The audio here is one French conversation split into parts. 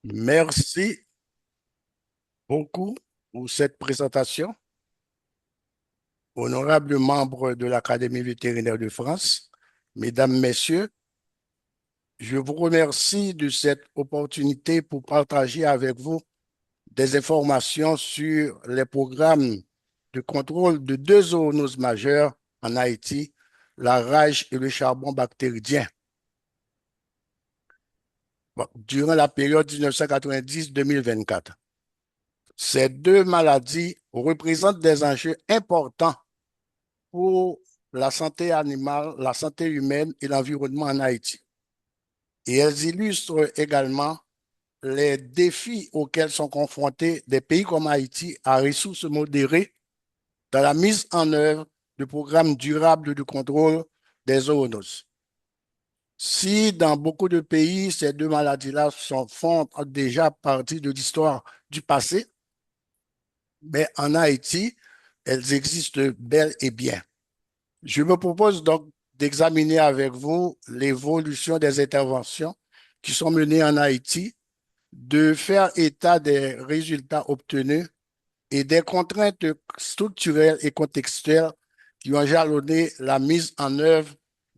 Merci beaucoup pour cette présentation. Honorables membres de l'Académie vétérinaire de France, Mesdames, Messieurs, je vous remercie de cette opportunité pour partager avec vous des informations sur les programmes de contrôle de deux zoonoses majeures en Haïti, la rage et le charbon bactérien, durant la période 1990-2024. Ces deux maladies représentent des enjeux importants pour la santé animale, la santé humaine et l'environnement en Haïti. Et elles illustrent également les défis auxquels sont confrontés des pays comme Haïti à ressources modérées dans la mise en œuvre de programmes durables de contrôle des zoonoses. Si dans beaucoup de pays, ces deux maladies-là font déjà partie de l'histoire du passé, mais en Haïti, elles existent bel et bien. Je me propose donc d'examiner avec vous l'évolution des interventions qui sont menées en Haïti, de faire état des résultats obtenus et des contraintes structurelles et contextuelles qui ont jalonné la mise en œuvre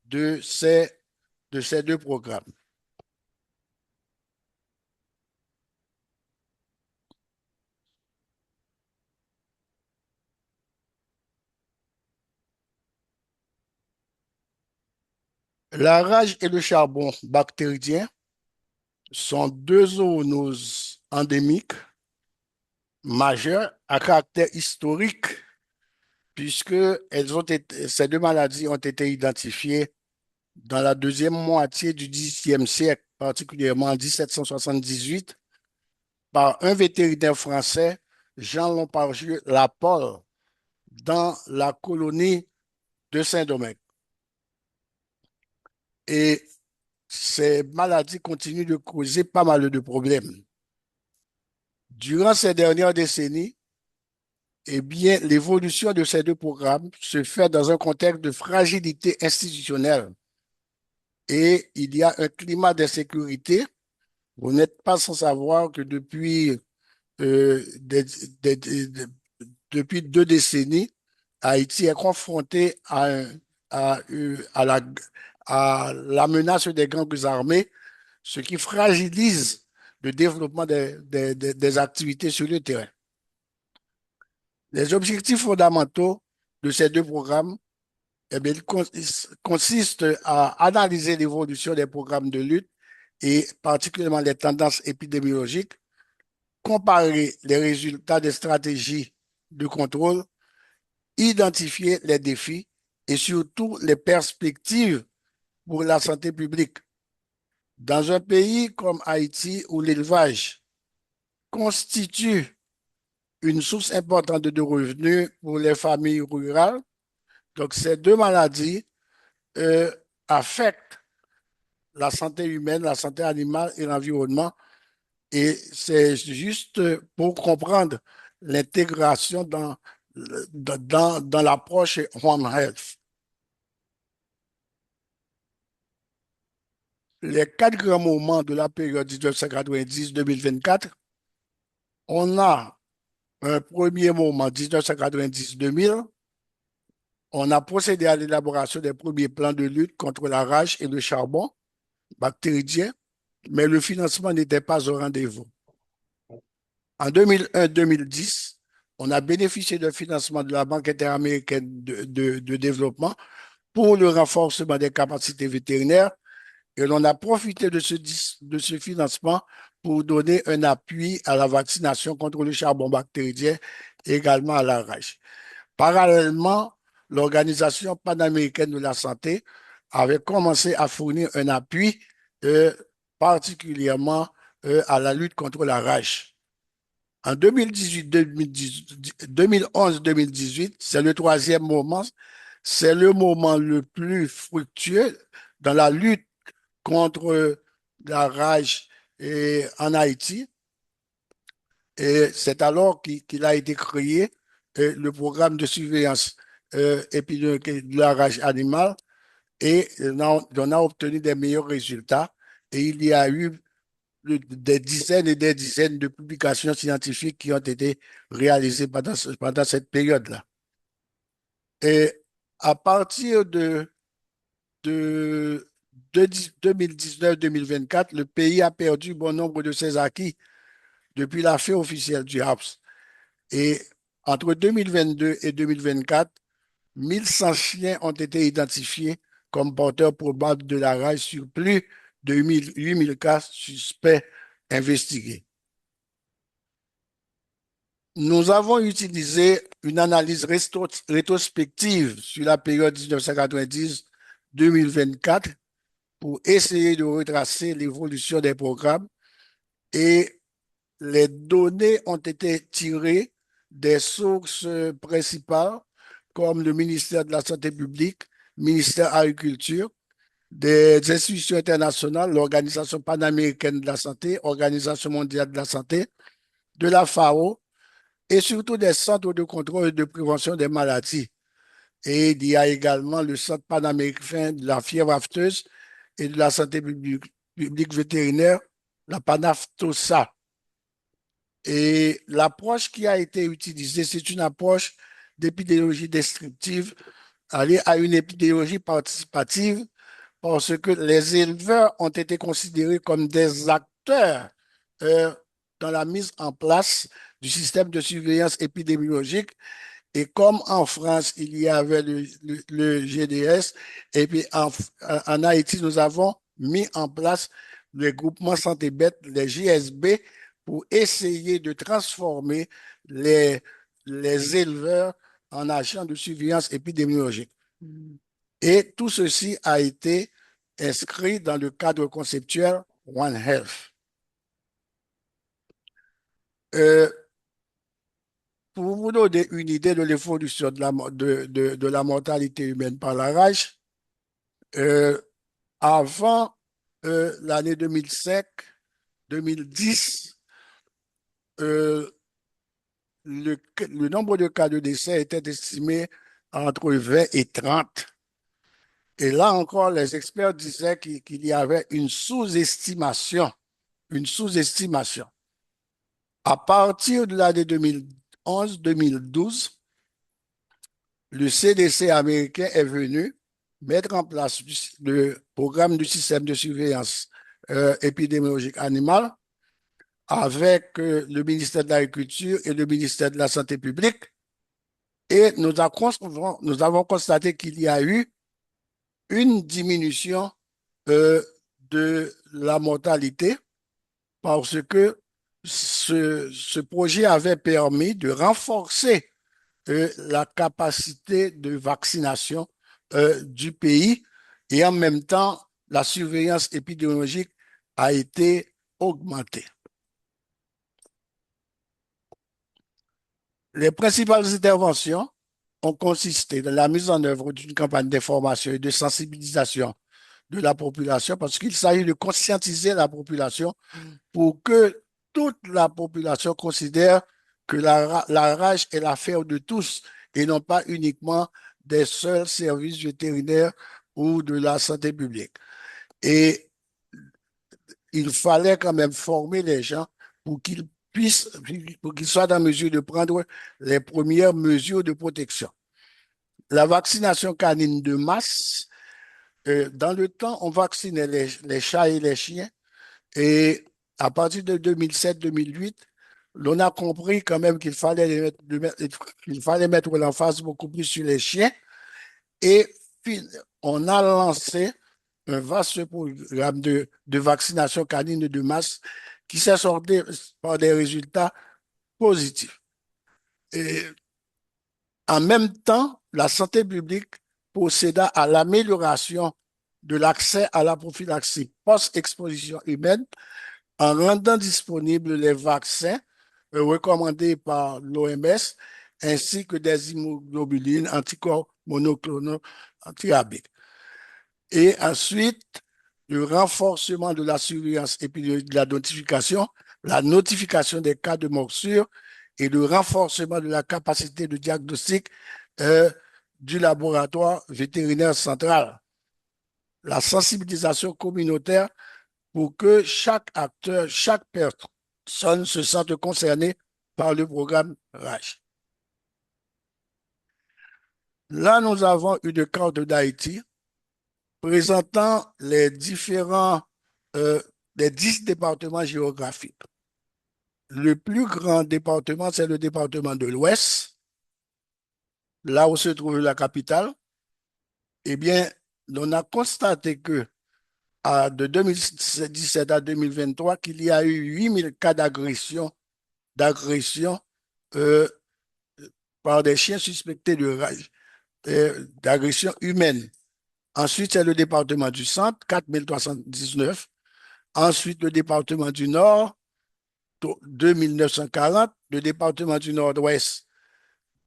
de ces deux programmes. La rage et le charbon bactérien sont deux zoonoses endémiques majeures à caractère historique puisque ces deux maladies ont été identifiées dans la deuxième moitié du XVIIIe siècle, particulièrement en 1778, par un vétérinaire français, Jean Lompardieu Laporte, dans la colonie de Saint-Domingue. Et ces maladies continuent de causer pas mal de problèmes. Durant ces dernières décennies, eh bien, l'évolution de ces deux programmes se fait dans un contexte de fragilité institutionnelle et il y a un climat d'insécurité. Vous n'êtes pas sans savoir que euh, des- des- des- depuis 2 décennies, Haïti est confronté à à la menace des gangs armés, ce qui fragilise le développement des activités sur le terrain. Les objectifs fondamentaux de ces deux programmes, eh bien, consistent à analyser l'évolution des programmes de lutte et particulièrement les tendances épidémiologiques, comparer les résultats des stratégies de contrôle, identifier les défis et surtout les perspectives pour la santé publique. Dans un pays comme Haïti où l'élevage constitue une source importante de revenus pour les familles rurales, donc ces deux maladies euh, affectent la santé humaine, la santé animale et l'environnement. Et c'est juste pour comprendre l'intégration dans l'approche One Health. Les 4 grands moments de la période 1990-2024, on a un premier moment 1990-2000, on a procédé à l'élaboration des premiers plans de lutte contre la rage et le charbon bactérien, mais le financement n'était pas au rendez-vous. En 2001-2010, on a bénéficié d'un financement de la Banque interaméricaine de développement pour le renforcement des capacités vétérinaires et l'on a profité de ce financement pour donner un appui à la vaccination contre le charbon bactérien et également à la rage. Parallèlement, l'Organisation panaméricaine de la santé avait commencé à fournir un appui euh, particulièrement à la lutte contre la rage. En 2011-2018, c'est le troisième moment, c'est le moment le plus fructueux dans la lutte contre la rage en Haïti. Et c'est alors qu'il a été créé le programme de surveillance épidémique de la rage animale et on a obtenu des meilleurs résultats. Et il y a eu des dizaines et des dizaines de publications scientifiques qui ont été réalisées pendant cette période-là. Et à partir de 2019-2024, le pays a perdu bon nombre de ses acquis depuis la fin officielle du HAPS. Et entre 2022 et 2024, 1100 chiens ont été identifiés comme porteurs probables de la rage sur plus de 8000 cas suspects investigués. Nous avons utilisé une analyse rétrospective sur la période 1990-2024 pour essayer de retracer l'évolution des programmes et les données ont été tirées des sources principales comme le ministère de la Santé publique, ministère de l'Agriculture, des institutions internationales, l'Organisation panaméricaine de la santé, Organisation mondiale de la santé, de la FAO et surtout des centres de contrôle et de prévention des maladies. Et il y a également le Centre panaméricain de la fièvre afteuse et de la santé publique vétérinaire, la PANAFTOSA. Et l'approche qui a été utilisée, c'est une approche d'épidémiologie descriptive, aller à une épidémiologie participative, parce que les éleveurs ont été considérés comme des acteurs euh, dans la mise en place du système de surveillance épidémiologique. Et comme en France, il y avait le GDS, et puis en Haïti, nous avons mis en place le groupement santé bête, les JSB, pour essayer de transformer les, les éleveurs en agents de surveillance épidémiologique. Et tout ceci a été inscrit dans le cadre conceptuel One Health. Euh, pour vous donner une idée de l'évolution de la mortalité humaine par la rage, euh, avant l'année 2005-2010, euh, le nombre de cas de décès était estimé entre 20 et 30. Et là encore, les experts disaient qu'il y avait une sous-estimation. Une sous-estimation. À partir de l'année 2011-2012, le CDC américain est venu mettre en place le programme du système de surveillance épidémiologique animale avec le ministère de l'Agriculture et le ministère de la Santé publique. Et nous avons constaté qu'il y a eu une diminution de la mortalité parce que ce projet avait permis de renforcer la capacité de vaccination du pays et en même temps, la surveillance épidémiologique a été augmentée. Les principales interventions ont consisté dans la mise en œuvre d'une campagne d'information et de sensibilisation de la population parce qu'il s'agit de conscientiser la population pour que toute la population considère que la rage est l'affaire de tous et non pas uniquement des seuls services vétérinaires ou de la santé publique. Et il fallait quand même former les gens pour qu'ils pour qu'ils soient en mesure de prendre les premières mesures de protection. La vaccination canine de masse, dans le temps, on vaccinait les chats et les chiens et à partir de 2007-2008, l'on a compris quand même qu'il fallait mettre l'emphase beaucoup plus sur les chiens et on a lancé un vaste programme de vaccination canine de masse qui s'est sorti par des résultats positifs. Et en même temps, la santé publique procéda à l'amélioration de l'accès à la prophylaxie post-exposition humaine en rendant disponibles les vaccins recommandés par l'OMS ainsi que des immunoglobulines anticorps monoclonaux antirabiques. Et ensuite, le renforcement de la surveillance épidémiologique de la notification des cas de morsure et le renforcement de la capacité de diagnostic du laboratoire vétérinaire central. La sensibilisation communautaire pour que chaque acteur, chaque personne se sente concernée par le programme RAJ. Là, nous avons une carte d'Haïti présentant euh, les 10 départements géographiques. Le plus grand département, c'est le département de l'Ouest, là où se trouve la capitale. Eh bien, on a constaté que de 2017 à 2023, qu'il y a eu 8000 cas d'agression euh, par des chiens suspectés d'agression humaine. Ensuite, c'est le département du Centre, 4319. Ensuite, le département du Nord, 2940. Le département du Nord-Ouest,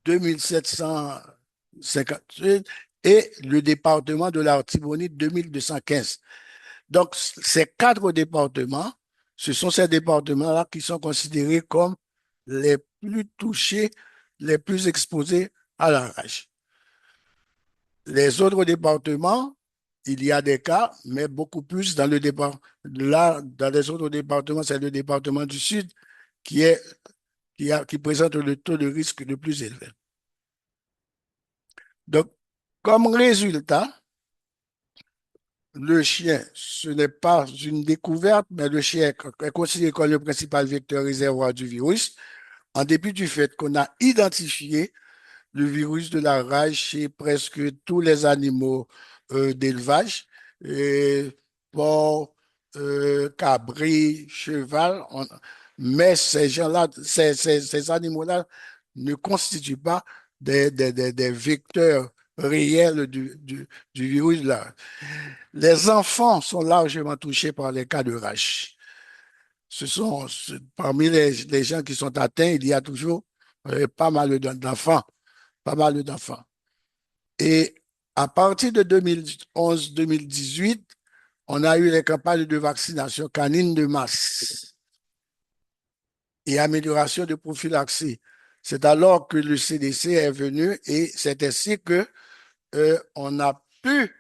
2758. Et le département de l'Artibonite, 2215. Donc, ces 4 départements, ce sont ces départements-là qui sont considérés comme les plus touchés, les plus exposés à la rage. Les autres départements, il y a des cas, mais beaucoup plus dans le départ. Là, dans les autres départements, c'est le département du Sud qui est, qui présente le taux de risque le plus élevé. Donc, comme résultat, le chien, ce n'est pas une découverte, mais le chien est considéré comme le principal vecteur réservoir du virus, en dépit du fait qu'on a identifié le virus de la rage chez presque tous les animaux d'élevage, porcs, cabris, cheval, mais ces gens-là, ces animaux-là ne constituent pas des vecteurs réels du virus là. Les enfants sont largement touchés par les cas de rage. Parmi les gens qui sont atteints, il y a toujours pas mal d'enfants, pas mal d'enfants. Et à partir de 2011-2018, on a eu les campagnes de vaccination canine de masse et amélioration de prophylaxie. C'est alors que le CDC est venu et c'est ainsi que on a pu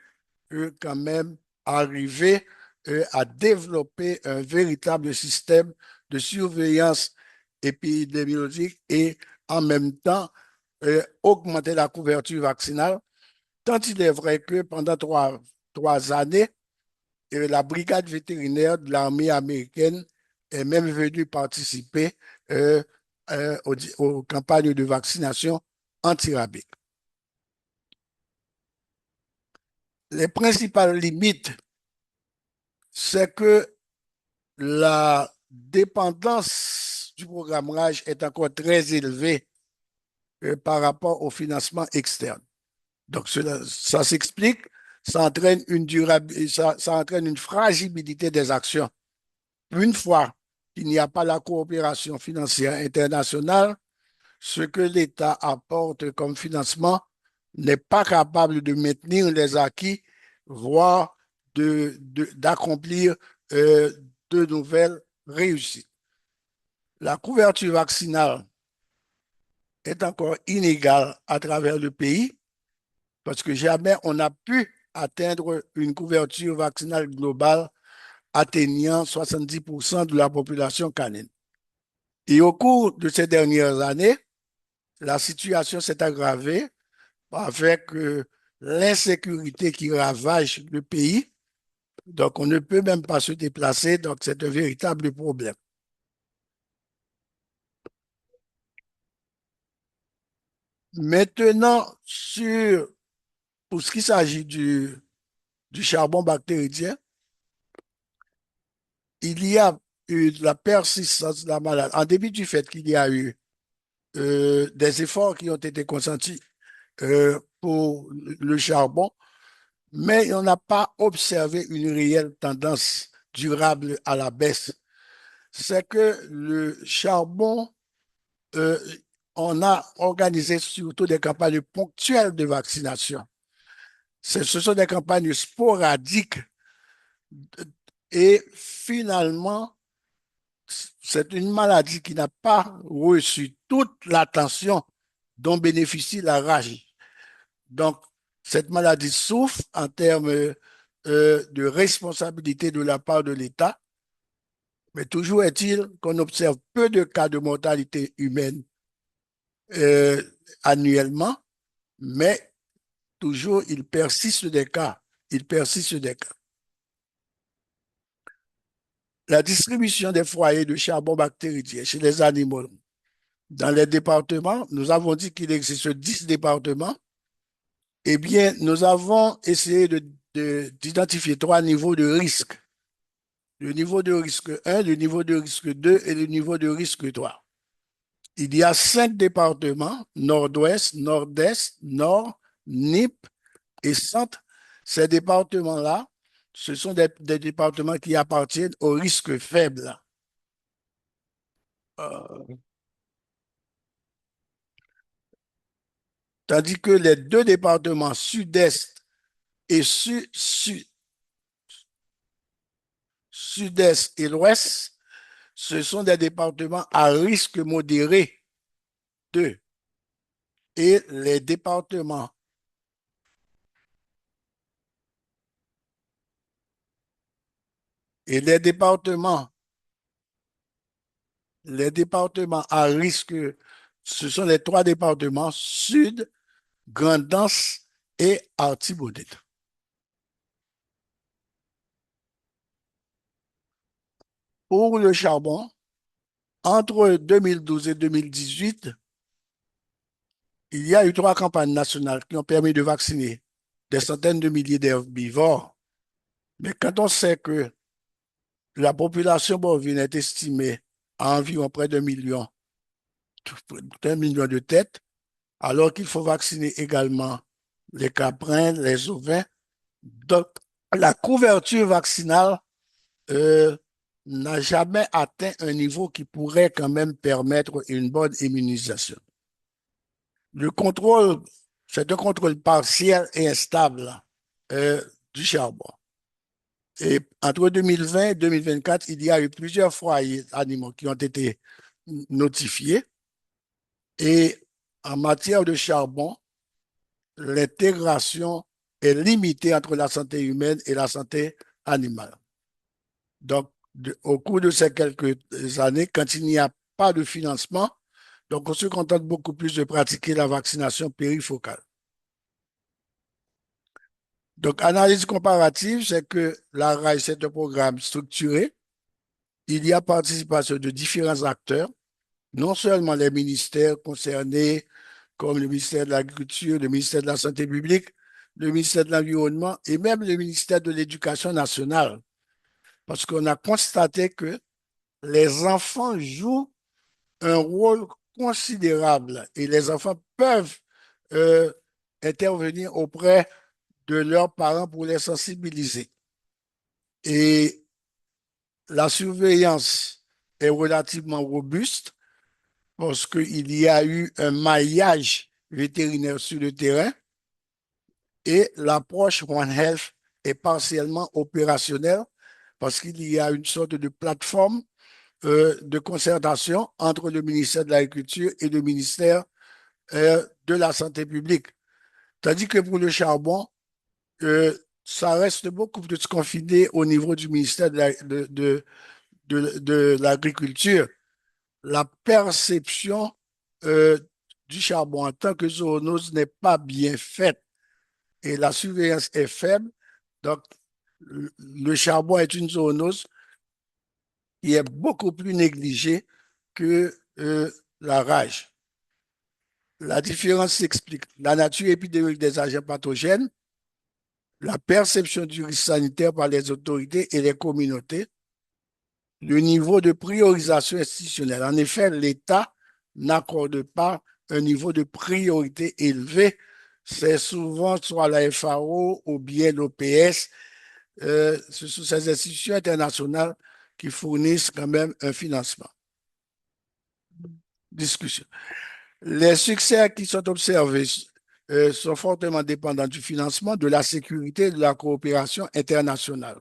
quand même arriver à développer un véritable système de surveillance épidémiologique et en même temps augmenter la couverture vaccinale. Tant il est vrai que pendant trois années, la brigade vétérinaire de l'armée américaine est même venue participer aux campagnes de vaccination anti-rabies. Les principales limites, c'est que la dépendance du programme RAJ est encore très élevée par rapport au financement externe. Donc, ça s'explique, ça entraîne une fragilité des actions. Une fois qu'il n'y a pas la coopération financière internationale, ce que l'État apporte comme financement n'est pas capable de maintenir les acquis, voire d'accomplir de nouvelles réussites. La couverture vaccinale est encore inégale à travers le pays parce que jamais on n'a pu atteindre une couverture vaccinale globale atteignant 70% de la population canine. Et au cours de ces dernières années, la situation s'est aggravée avec l'insécurité qui ravage le pays. Donc, on ne peut même pas se déplacer. Donc, c'est un véritable problème. Maintenant, pour ce qui s'agit du charbon bactérien, il y a eu de la persistance de la maladie, en dépit du fait qu'il y a eu des efforts qui ont été consentis pour le charbon, mais on n'a pas observé une réelle tendance durable à la baisse. C'est que le charbon, euh, on a organisé surtout des campagnes ponctuelles de vaccination. Ce sont des campagnes sporadiques et finalement, c'est une maladie qui n'a pas reçu toute l'attention dont bénéficie la rage. Donc, cette maladie souffre en termes de responsabilité de la part de l'État, mais toujours est-il qu'on observe peu de cas de mortalité humaine euh, annuellement, mais toujours il persiste des cas. Il persiste des cas. La distribution des foyers de charbon bactérien chez les animaux dans les départements, nous avons dit qu'il existe 10 départements. Eh bien, nous avons essayé d'identifier 3 niveaux de risque. Le niveau de risque 1, le niveau de risque 2 et le niveau de risque 3. Il y a 5 départements, nord-ouest, nord-est, nord, NIP et centre. Ces départements-là, ce sont des départements qui appartiennent au risque faible. Euh, Tandis que les 2 départements sud-est et sud-est et l'ouest, ce sont des départements à risque modéré 2. Et les départements, les départements à risque, ce sont les 3 départements sud, Grand'Anse et Artibonite. Pour le charbon, entre 2012 et 2018, il y a eu 3 campagnes nationales qui ont permis de vacciner des centaines de milliers d'herbivores. Mais quand on sait que la population bovine est estimée à environ près d'1 million de têtes, alors qu'il faut vacciner également les caprins, les ovins. Donc, la couverture vaccinale euh, n'a jamais atteint un niveau qui pourrait quand même permettre une bonne immunisation. Le contrôle, c'est un contrôle partiel et instable euh, du charbon. Et entre 2020 et 2024, il y a eu plusieurs foyers animaux qui ont été notifiés. Et en matière de charbon, l'intégration est limitée entre la santé humaine et la santé animale. Donc, au cours de ces quelques années, quand il n'y a pas de financement, donc on se contente beaucoup plus de pratiquer la vaccination périfocale. Donc, analyse comparative, c'est que la RAI, c'est un programme structuré. Il y a participation de différents acteurs, non seulement les ministères concernés, comme le ministère de l'Agriculture, le ministère de la Santé publique, le ministère de l'Environnement et même le ministère de l'Éducation nationale. Parce qu'on a constaté que les enfants jouent un rôle considérable et les enfants peuvent euh, intervenir auprès de leurs parents pour les sensibiliser. Et la surveillance est relativement robuste parce qu'il y a eu un maillage vétérinaire sur le terrain et l'approche One Health est partiellement opérationnelle parce qu'il y a une sorte de plateforme de concertation entre le ministère de l'Agriculture et le ministère de la Santé publique. Tandis que pour le charbon, ça reste beaucoup plus confiné au niveau du ministère de l'Agriculture. La perception euh, du charbon en tant que zoonose n'est pas bien faite et la surveillance est faible. Donc, le charbon est une zoonose qui est beaucoup plus négligée que la rage. La différence s'explique. La nature épidémique des agents pathogènes, la perception du risque sanitaire par les autorités et les communautés, le niveau de priorisation institutionnelle. En effet, l'État n'accorde pas un niveau de priorité élevé. C'est souvent soit la FAO ou bien l'OPS. Ce sont ces institutions internationales qui fournissent quand même un financement. Discussion. Les succès qui sont observés sont fortement dépendants du financement, de la sécurité et de la coopération internationale.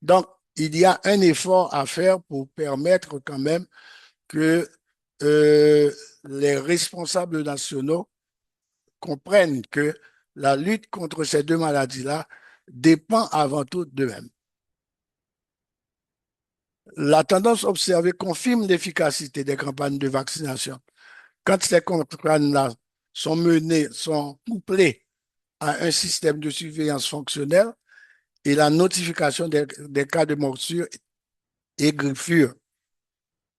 Donc, il y a un effort à faire pour permettre quand même que les responsables nationaux comprennent que la lutte contre ces 2 maladies-là dépend avant tout d'eux-mêmes. La tendance observée confirme l'efficacité des campagnes de vaccination. Quand ces campagnes-là sont menées, sont couplées à un système de surveillance fonctionnel et la notification des cas de morsure et griffure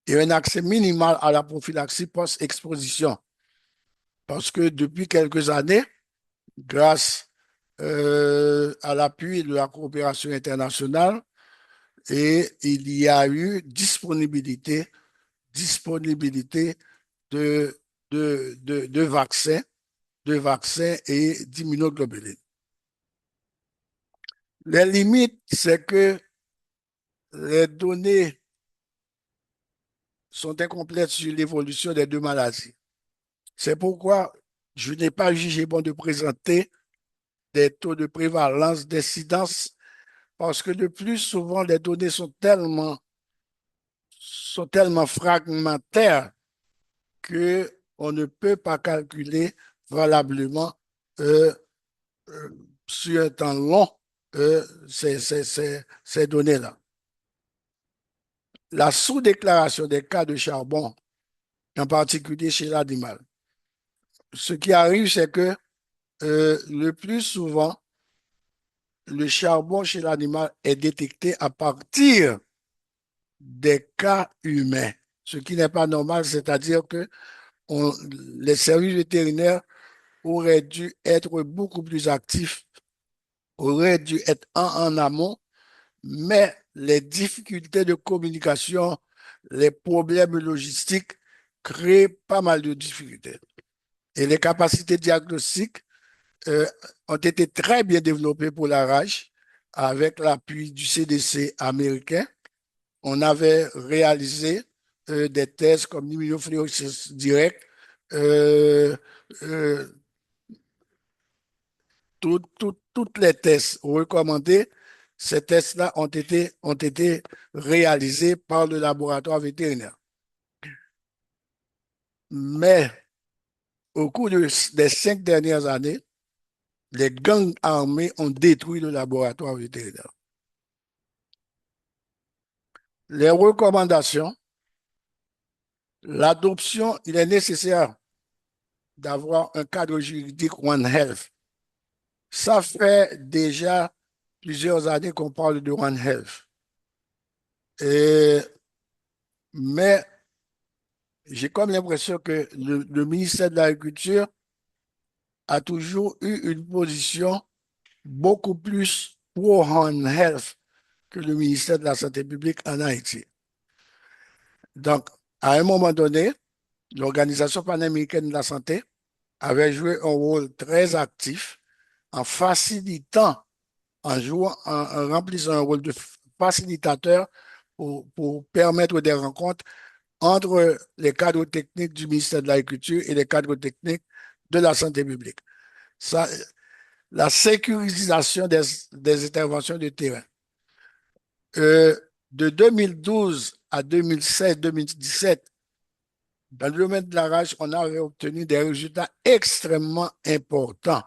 et un accès minimal à la prophylaxie post-exposition. Parce que depuis quelques années, grâce à l'appui de la coopération internationale, et il y a eu disponibilité de, de vaccins et d'immunoglobulines. Les limites, c'est que les données sont incomplètes sur l'évolution des deux maladies. C'est pourquoi je n'ai pas jugé bon de présenter des taux de prévalence, d'incidence, parce que de plus souvent, les données sont tellement fragmentaires qu'on ne peut pas calculer valablement euh, euh, sur un temps long ces données-là. La sous-déclaration des cas de charbon, en particulier chez l'animal. Ce qui arrive, c'est que le plus souvent, le charbon chez l'animal est détecté à partir des cas humains, ce qui n'est pas normal, c'est-à-dire que les services vétérinaires auraient dû être beaucoup plus actifs, auraient dû être en amont, mais les difficultés de communication, les problèmes logistiques créent pas mal de difficultés. Et les capacités diagnostiques euh, ont été très bien développées pour la rage avec l'appui du CDC américain. On avait réalisé des tests comme l'immunofluorescence directe, euh, euh, toutes les tests recommandés, ces tests-là ont été réalisés par le laboratoire vétérinaire. Mais au cours des 5 dernières années, les gangs armés ont détruit le laboratoire vétérinaire. Les recommandations, l'adoption, il est nécessaire d'avoir un cadre juridique One Health. Ça fait déjà plusieurs années qu'on parle de One Health. Et, mais j'ai comme l'impression que le ministère de l'Agriculture a toujours eu une position beaucoup plus pro-One Health que le ministère de la Santé publique en Haïti. Donc, à un moment donné, l'Organisation panaméricaine de la santé avait joué un rôle très actif en facilitant, en remplissant un rôle de facilitateur pour permettre des rencontres entre les cadres techniques du ministère de l'Agriculture et les cadres techniques de la santé publique. Ça, la sécurisation des interventions de terrain. De 2012 à 2016-2017, dans le domaine de la rage, on a obtenu des résultats extrêmement importants.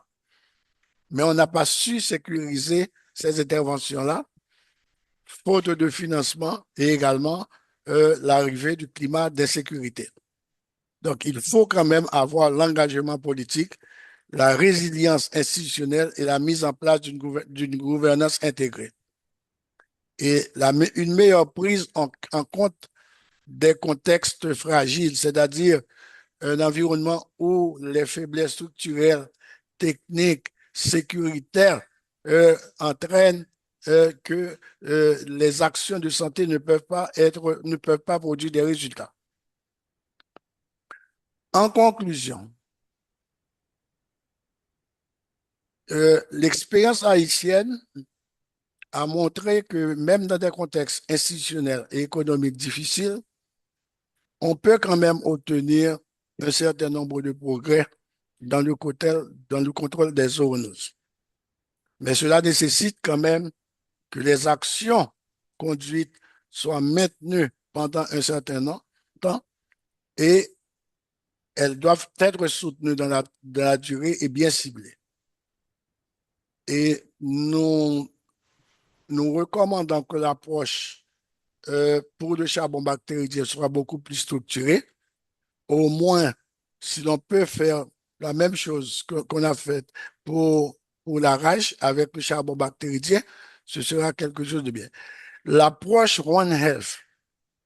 Mais on n'a pas su sécuriser ces interventions-là, faute de financement et également l'arrivée du climat d'insécurité. Donc, il faut quand même avoir l'engagement politique, la résilience institutionnelle et la mise en place d'une gouvernance intégrée. Et une meilleure prise en compte des contextes fragiles, c'est-à-dire un environnement où les faiblesses structurelles, techniques, sécuritaires entraînent que les actions de santé ne peuvent pas produire des résultats. En conclusion, l'expérience haïtienne a montré que même dans des contextes institutionnels et économiques difficiles, on peut quand même obtenir un certain nombre de progrès dans le contrôle des zoonoses. Mais cela nécessite quand même que les actions conduites soient maintenues pendant un certain temps et elles doivent être soutenues dans la durée et bien ciblées. Et nous, nous recommandons que l'approche pour le charbon bactérien soit beaucoup plus structurée. Au moins, si l'on peut faire la même chose qu'on a fait pour la rage avec le charbon bactérien, ce sera quelque chose de bien. L'approche One Health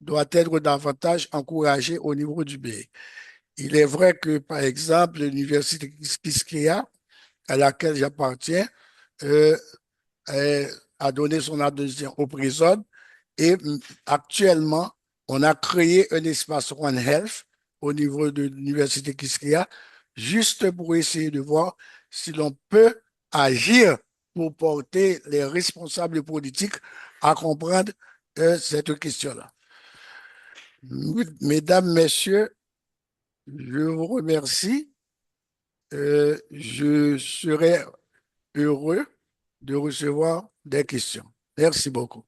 doit être davantage encouragée au niveau du pays. Il est vrai que, par exemple, l'université Quisqueya, à laquelle j'appartiens, euh, a donné son adhésion au prison et actuellement, on a créé un espace One Health au niveau de l'université Quisqueya juste pour essayer de voir si l'on peut agir pour porter les responsables politiques à comprendre cette question-là. Mesdames, Messieurs, je vous remercie. Je serai heureux de recevoir des questions. Merci beaucoup.